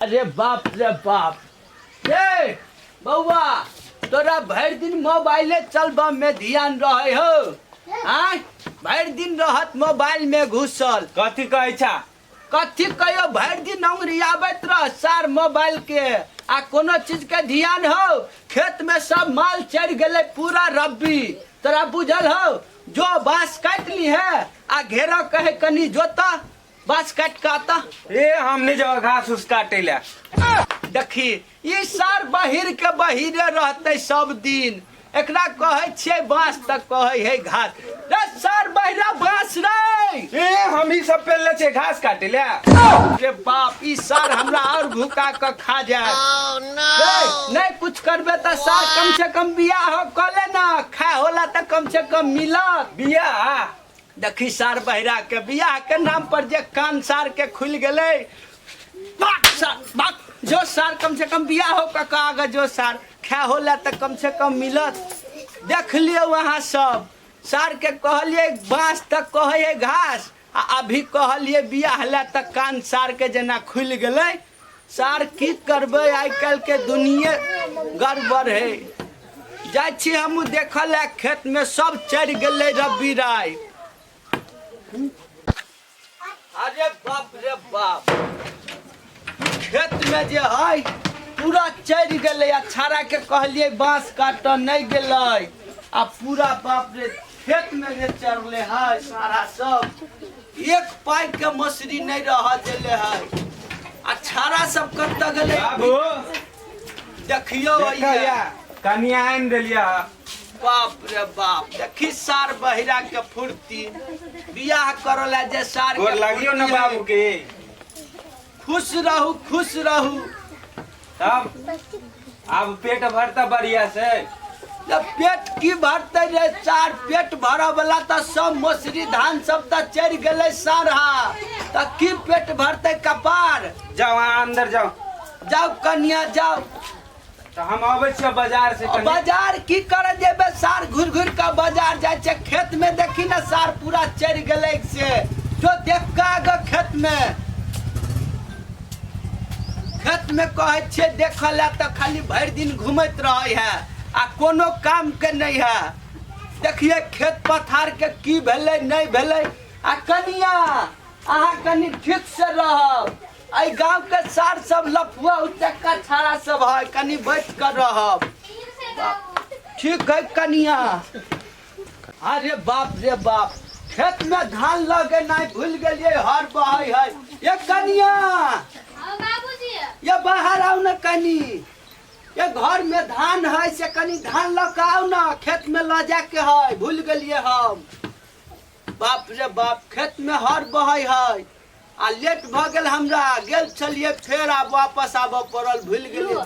अरे बाप रे बाप। ये बउआ तोरा भर दिन मोबाइले चलबा में ध्यान रहे हो। आय भर दिन रहत मोबाइल में घुसल। कथी कहै छा? कथी कहियो भर दिन अंगुरी आबैत रह सार मोबाइल के आ कोनो चीज के ध्यान हो। खेत में सब माल चढ़ गए पूरा रब्बी तोरा बुझल हो। जो बांस काट ली है आ घेरा कहे कनी जोता बांस काट के आता। ए हमने जो घास उस काटे ला देखी ई सार बहिर के बहिरे रहते सब दिन। एकरा कहे छे बांस तक कहे है घास। रे सार बहिरा बांस रे। ए हम ही सब पहले छे घास काटे ला। रे बाप ई सार हमरा और भूखा के खा जाए। नहीं कुछ करबे तो सार कम से कम बियाह हो कले ना खा होला तो कम से कम मिलत बियाह। देखी सार बहिरा के बियाह के नाम पर जे कान सार के खुल गए। जो सार कम से कम बियाह हो का आगे जो सार खा होला तो कम से कम मिलत। देख लियो वहाँ सब सार के कहलिए बांस तक कहे घास आ अभी कहलिए बियाह ला तक कान सार के जना खुल गए। सार की करबे आई कल के दुनिया गड़बड़ है। जाय छी हम देखल खेत में सब चढ़ गए रब्बी राय। अरे बाप रे बाप खेत में जे है पूरा चढ़ गए। छाड़ा के कहलिए बांस काट नहीं गए आ पूरा बाप रे खेत में जे चढ़ले है सारा सब एक पाई के मछली नहीं रह दिले है आ छाड़ा सब कट गए। बाबू देखियो कनिया आन देलिया। बाप रे बाप देखी सार बहिरा के फुर्ती बियाह करला जे सार गोर लागियो ना बाबू के। खुश रहू खुश रहू। तब अब पेट भरता बढ़िया से। जब पेट की भरते रे चार पेट भरा वाला तो सब मछली धान सब तो चढ़ गए सारा तो की पेट भरते कपार। जाओ वहाँ अंदर जाओ। जाओ कन्या जाओ। तो हम आवे छियै बाजार से। बाजार की करे जेबे सार घुर घुर का बाजार जाय छे। खेत में देखी ना सार पूरा चढ़ गए से जो देख का आगे खेत में कहे छे देखला तो खाली भर दिन घूमत रहे है आ कोनो काम के नहीं है। देखिए खेत पथार के की भेले नहीं भेले। आ कनिया अहाँ कनी ठीक से रहब। आई गांव के सार सब लफुआ उचक्का छाड़ा सब है कनी बैठ कर रहब। ठीक है कनिया। अरे बाप रे बाप खेत में धान लगे नहीं भूल गए हर बहे है। ये कनिया ये बाहर आओ ना कनी। ये घर में धान है से कनी धान लग आओ ना खेत में ल जाके है भूल गए हम। बाप रे बाप खेत में हर बहे है आ लेट भ गेल हमरा गेल चलिए फेर आ वापस आब पड़ल भूल गेलिए।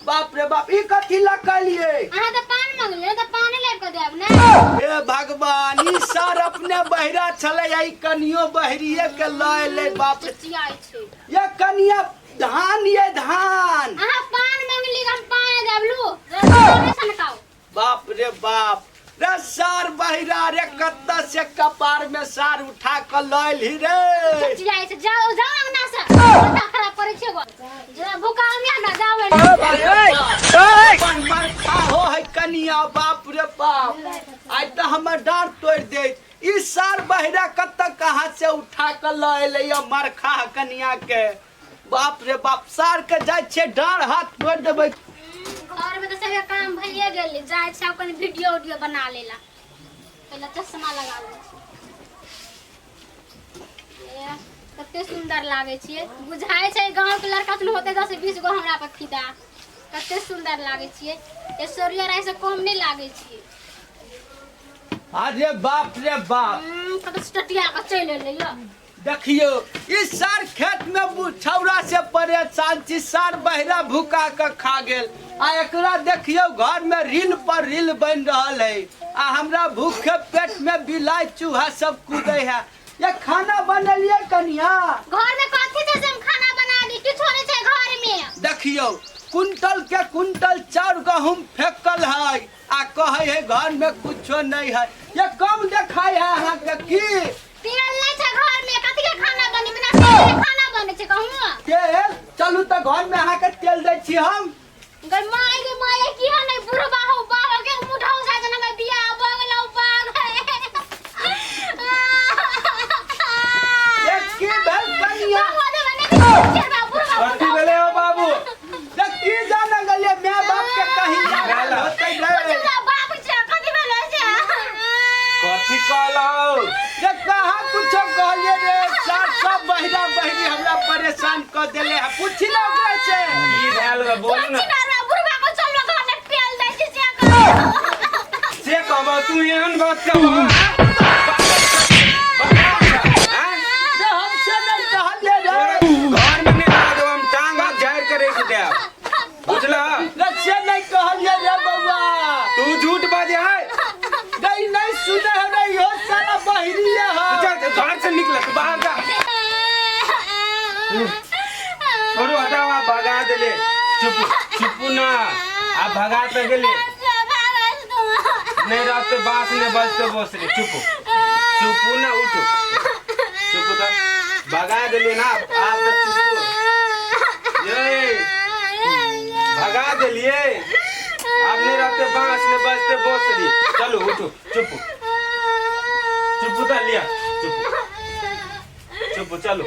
बाप रे बाप ई कथी लकलिए? अहाँ त पान मांगलिए त पानी लेब के देब ने। ए भगवान ई सर अपने बहिरा चले आई कनियो बहरिए के लय ले बाप चियाई छै। ये कनिया धान ये धान। अहाँ पान मांगली हम पान देब लू रे सनकाओ। बाप रे बाप रे सार बहिरा रे कत्ता से कपार में सार उठा के लैल ही रे। चियाई छै जाओ जाओ अंगना से माथा खराब करे छै गो जरा भुकाओ में हमरा जाओ अपन मार खा हो है कनिया। बाप रे बाप आज तो हमर डांट तोड़ दे। ई सार बहिरा कत्ता कहां से उठा के लैले या मार खा कनिया के। बाप रे बाप सार के जाय छे डांड हाथ तोड़ देबै। घर में तो सब काम भइए गेल जाय छै अपन वीडियो बना लेला। पहले चश्मा लगा ले। ये कते सुंदर लागे छिए बुझाय छै गांव के लड़का सुन होते 10 20 गो हमरा पर खिदा। कते सुंदर लागे छिए ऐश्वर्या राय से कम नहीं लागे छिए। अरे बाप रे बाप कते स्टटिया के चले ले यो देखियो इस सार खेत में छौरा से परेशान छी। सार बहिरा भूखा के खा गेल आ एकरा देखियो घर में रील पर रील बन रहल है आ हमरा भूखे पेट में बिलाई चूहा सब कूदे है। ये खाना बनलिए कनिया? घर में कथि से हम खाना बना दी किछो नहीं छै घर में। देखियो कुंटल के कुंटल चाउर गहूम फेकल है आ कहे है घर में कुछो नहीं है। ये कम देखाई है अहाँ के की तेल नहीं छै घर में कथि के खाना बनी बिना तेल के खाना जाने छे कहूँ तेल चलू तो घर में अहाँ के तेल दै छी हम गे माय किया नहीं बुढ़बा हो बाबा के मुठाऊ सा जना में बिया बगलौ बाग एक की भेल कनिया कथी भेले हो बाबू देख की जाना गले मैं बाप के कहीं भेल होतै रे बाप छे कथी भेलै छे कथी कहलौ ये कहाँ कुछ कहलिए रे चार सब बहिरा बहिरी हमरा परेशान कर देले है पूछ ना ओकरा से की भेल रे बोल ना बुढ़बा को चल लो घर में तेल दै छी से से कहबो तू एहन बात कहबो रे हमसे नहीं कहलिए रे घर में नहीं रह दो हम टांग हाथ झाड़ के रख दे बुझला रे से नहीं कहलिए रे बउआ तू झूठ बाजे है नहीं सुने हो नहीं हो साला बहिरी है चल घर से निकल तू बाहर जा छोड़ो हटाओ आप भगा देले चुप ना आप भगा तो गेले नहीं रास्ते बांस ने बजते बस रे चुप ना उठो चुप तो भगा देले ना आप तो चुप ये भगा देलिए आप नहीं रहते बांस ने बजते बस रे चलो उठो चुप तो लिया चुप चलो